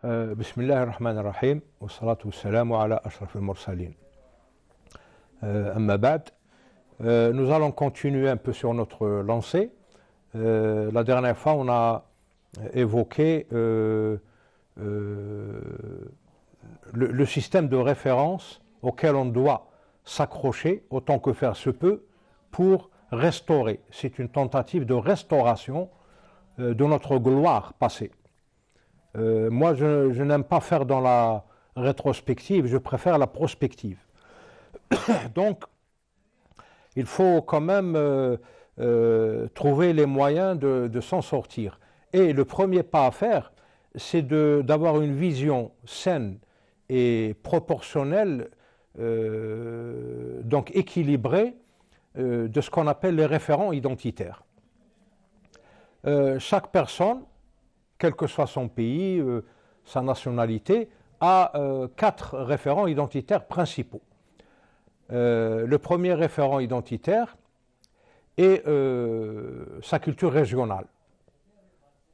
بسم الله الرحمن الرحيم والصلاة والسلام على أشرف المرسلين. أما بعد, nous allons continuer un peu sur notre lancée. La dernière fois, on a évoqué le système de référence auquel on doit s'accrocher autant que faire se peut pour restaurer. C'est une tentative de restauration de notre gloire passée. Moi, je n'aime pas faire dans la rétrospective, je préfère la prospective. Donc, il faut quand même trouver les moyens de s'en sortir. Et le premier pas à faire, c'est d'avoir une vision saine et proportionnelle, donc équilibrée, de ce qu'on appelle les référents identitaires. Chaque personne, quel que soit son pays, sa nationalité, a 4 référents identitaires principaux. Le premier référent identitaire est sa culture régionale.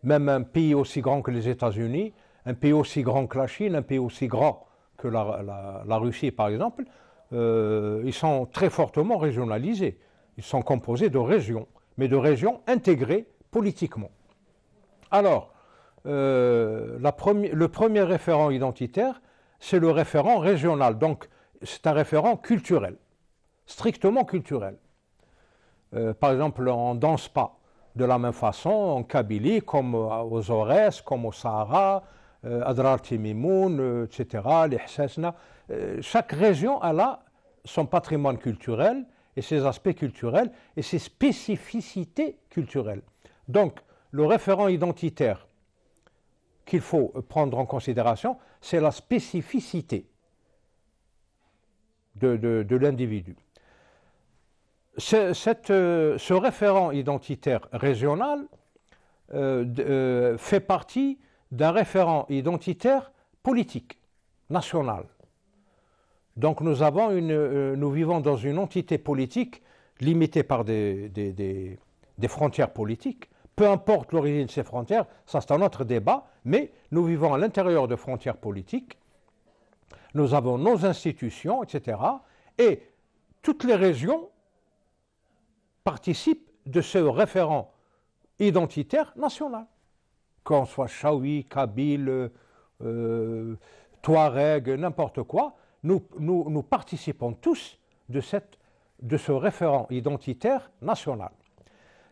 Même un pays aussi grand que les États-Unis, un pays aussi grand que la Chine, un pays aussi grand que la Russie par exemple, ils sont très fortement régionalisés. Ils sont composés de régions, mais de régions intégrées politiquement. Alors, le premier référent identitaire, c'est le référent régional, donc c'est un référent culturel, strictement culturel. Par exemple, on ne danse pas de la même façon en Kabylie, comme aux Aurès, comme au Sahara, Adrar Timimoun, etc., les Hsesna. Chaque région a là son patrimoine culturel et ses aspects culturels et ses spécificités culturelles. Donc, le référent identitaire qu'il faut prendre en considération, c'est la spécificité de l'individu. Ce référent identitaire régional fait partie d'un référent identitaire politique, national. Donc nous vivons dans une entité politique limitée par des frontières politiques. Peu importe l'origine de ces frontières, ça c'est un autre débat, mais nous vivons à l'intérieur de frontières politiques, nous avons nos institutions, etc. Et toutes les régions participent de ce référent identitaire national. Qu'on soit Chaoui, Kabyle, Touareg, n'importe quoi, nous participons tous de ce référent identitaire national.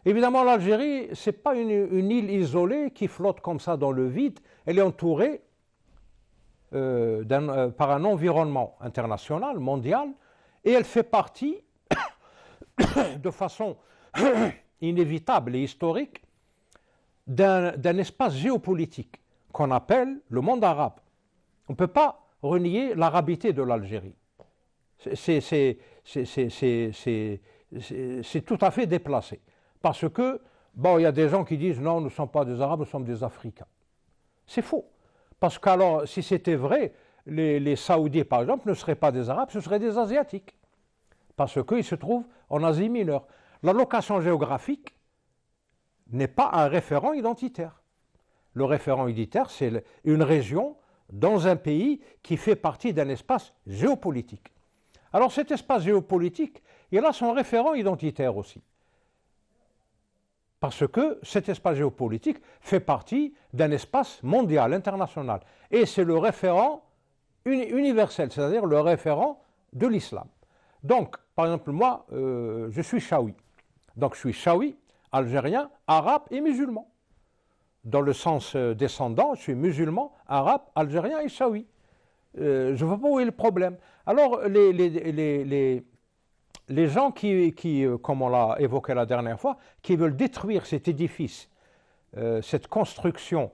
Évidemment, l'Algérie, ce n'est pas une île isolée qui flotte comme ça dans le vide. Elle est entourée par un environnement international, mondial, et elle fait partie, de façon inévitable et historique, d'un espace géopolitique qu'on appelle le monde arabe. On ne peut pas renier l'arabité de l'Algérie. C'est tout à fait déplacé. Parce que, il y a des gens qui disent non, nous ne sommes pas des Arabes, nous sommes des Africains. C'est faux. Parce qu'alors, si c'était vrai, les Saoudiens, par exemple, ne seraient pas des Arabes, ce seraient des Asiatiques. Parce qu'ils se trouvent en Asie mineure. La location géographique n'est pas un référent identitaire. Le référent identitaire, c'est une région dans un pays qui fait partie d'un espace géopolitique. Alors cet espace géopolitique, il a son référent identitaire aussi. Parce que cet espace géopolitique fait partie d'un espace mondial, international. Et c'est le référent universel, c'est-à-dire le référent de l'islam. Donc, par exemple, moi, je suis chaoui. Donc, je suis chaoui, algérien, arabe et musulman. Dans le sens descendant, je suis musulman, arabe, algérien et chaoui. Je ne vois pas où est le problème. Alors, les gens qui, comme on l'a évoqué la dernière fois, qui veulent détruire cet édifice, cette construction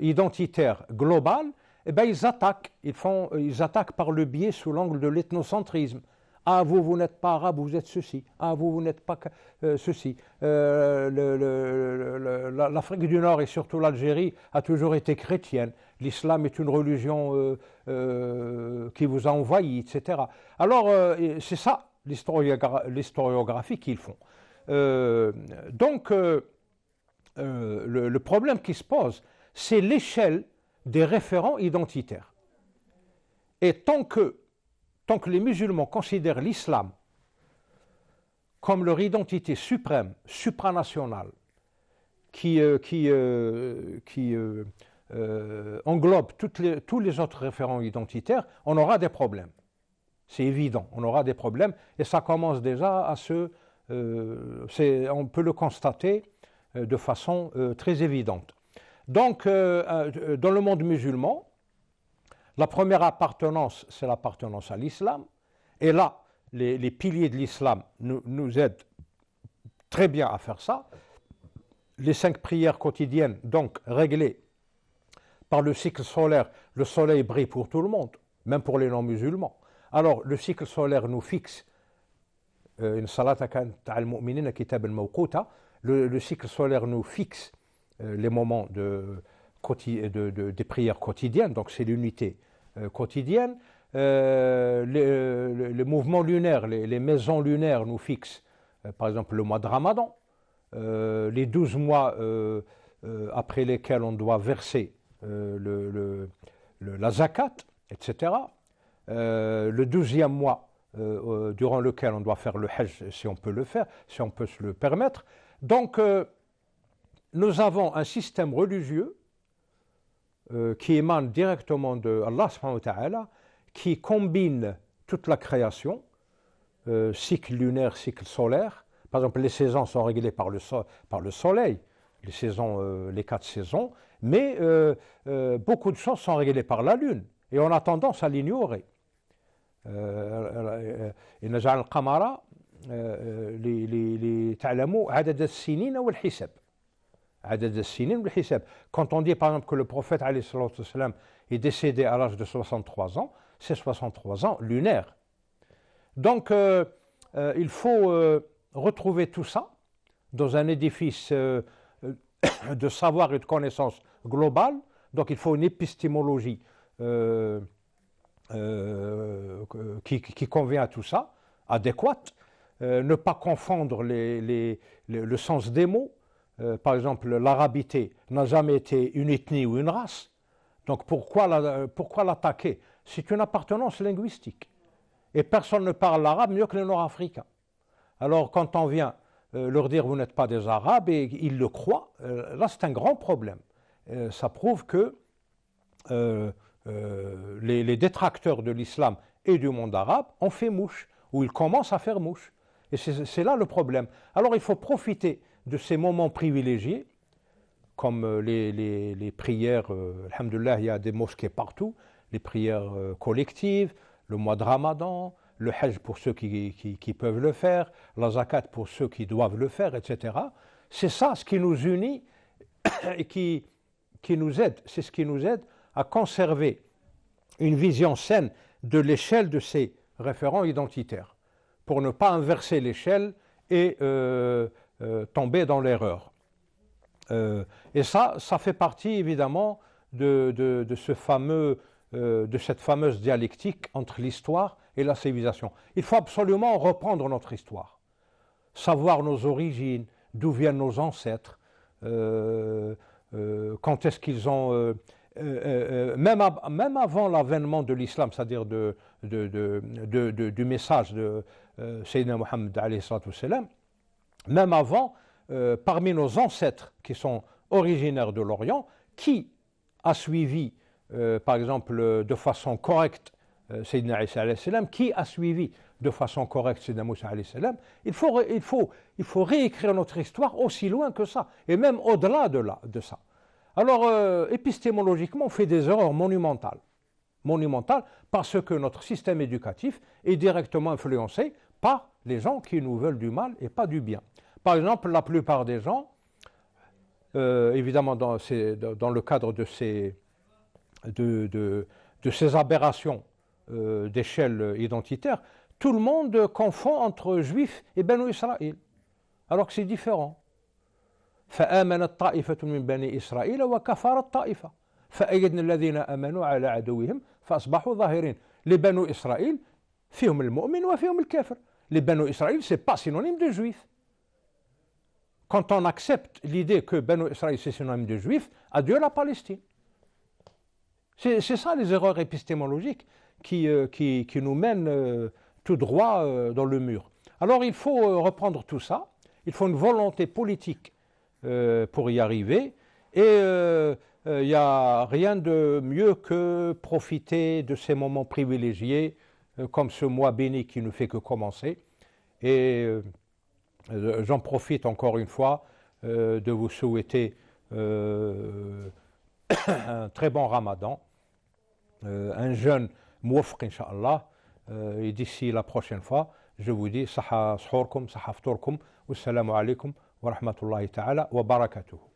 identitaire globale, eh bien, ils attaquent. Ils attaquent par le biais sous l'angle de l'ethnocentrisme. Ah, vous n'êtes pas arabe, vous êtes ceci. Ah, vous n'êtes pas ceci. L'Afrique du Nord et surtout l'Algérie a toujours été chrétienne. L'islam est une religion qui vous a envahi, etc. Alors, c'est ça l'historiographie qu'ils font. Donc, le problème qui se pose, c'est l'échelle des référents identitaires. Et tant que les musulmans considèrent l'islam comme leur identité suprême, supranationale, qui englobe tous les autres référents identitaires, on aura des problèmes. C'est évident, on aura des problèmes et ça commence déjà à on peut le constater de façon très évidente. Donc, dans le monde musulman, la première appartenance, c'est l'appartenance à l'islam. Et là, les piliers de l'islam nous aident très bien à faire ça. Les 5 prières quotidiennes, donc réglées par le cycle solaire, le soleil brille pour tout le monde, même pour les non-musulmans. Alors, le cycle solaire nous fixe, le cycle solaire nous fixe les moments des prières quotidiennes, donc c'est l'unité quotidienne. Les mouvements lunaires, les maisons lunaires nous fixent, par exemple, le mois de Ramadan, les 12 mois après lesquels on doit verser la zakat, etc. Le 12e mois durant lequel on doit faire le hajj, si on peut le faire, si on peut se le permettre. Donc, nous avons un système religieux qui émane directement de Allah subhanahu wa ta'ala, qui combine toute la création, cycle lunaire, cycle solaire. Par exemple, les saisons sont réglées par le soleil, les 4 saisons, mais beaucoup de choses sont réglées par la lune, et on a tendance à l'ignorer. نجعل القمر لتعلموا عدد السنين والحساب. عدد السنين والحساب. Quand on dit par exemple que le prophète alayhi salatu wassalam est décédé à l'âge de 63 ans, c'est 63 ans lunaires. Donc il faut retrouver tout ça dans un édifice de savoir et de connaissance globale. Donc il faut une épistémologie qui convient à tout ça, adéquate, ne pas confondre le sens des mots. Par exemple, l'arabité n'a jamais été une ethnie ou une race, donc pourquoi l'attaquer? C'est une appartenance linguistique, et personne ne parle l'arabe mieux que les Nord-Africains. Alors quand on vient leur dire vous n'êtes pas des Arabes, et ils le croient, là c'est un grand problème. Ça prouve que les détracteurs de l'islam et du monde arabe ont fait mouche, ou ils commencent à faire mouche. Et c'est là le problème. Alors il faut profiter de ces moments privilégiés, comme les prières, alhamdoulilah, il y a des mosquées partout, les prières collectives, le mois de Ramadan, le hajj pour ceux qui peuvent le faire, la zakat pour ceux qui doivent le faire, etc. C'est ça ce qui nous unit et qui nous aide, c'est ce qui nous aide à conserver une vision saine de l'échelle de ces référents identitaires, pour ne pas inverser l'échelle et tomber dans l'erreur. Et ça fait partie évidemment de cette fameuse dialectique entre l'histoire et la civilisation. Il faut absolument reprendre notre histoire, savoir nos origines, d'où viennent nos ancêtres, quand est-ce qu'ils ont... même avant l'avènement de l'islam, c'est-à-dire du message de Sayyidina Muhammad alayhi salatu wassalam, même avant, parmi nos ancêtres qui sont originaires de l'Orient, qui a suivi, par exemple, de façon correcte Sayyidina Isa alayhi salam, qui a suivi de façon correcte Sayyidina Moussa alayhi salam. Il faut réécrire notre histoire aussi loin que ça, et même au-delà de ça. Alors, épistémologiquement, on fait des erreurs monumentales, parce que notre système éducatif est directement influencé par les gens qui nous veulent du mal et pas du bien. Par exemple, la plupart des gens, évidemment dans le cadre de ces aberrations d'échelle identitaire, tout le monde confond entre juifs et Banu Israël, alors que c'est différent. فآمنت طائفة من بني إسرائيل وكفرت طائفة فأيدنا الذين آمنوا على عدوهم فأصبحوا ظاهرين. Les Banu Israël, فيهم المؤمن وفيهم الكافر. Les Banu Israël, c'est pas synonyme de juif. Quand on accepte l'idée que Banu Israël c'est synonyme de juif, adieu la Palestine. C'est ça les erreurs épistémologiques qui nous mènent tout droit dans le mur. Alors il faut reprendre tout ça, il faut une volonté politique pour y arriver, et il n'y a rien de mieux que profiter de ces moments privilégiés, comme ce mois béni qui ne fait que commencer. Et j'en profite encore une fois de vous souhaiter un très bon ramadan, un jeûne mouafq incha'Allah, et d'ici la prochaine fois, je vous dis saha sahurkum, saha ftourkum, wassalamu alaikum wa rahmatullahi ta'ala wa barakatuh.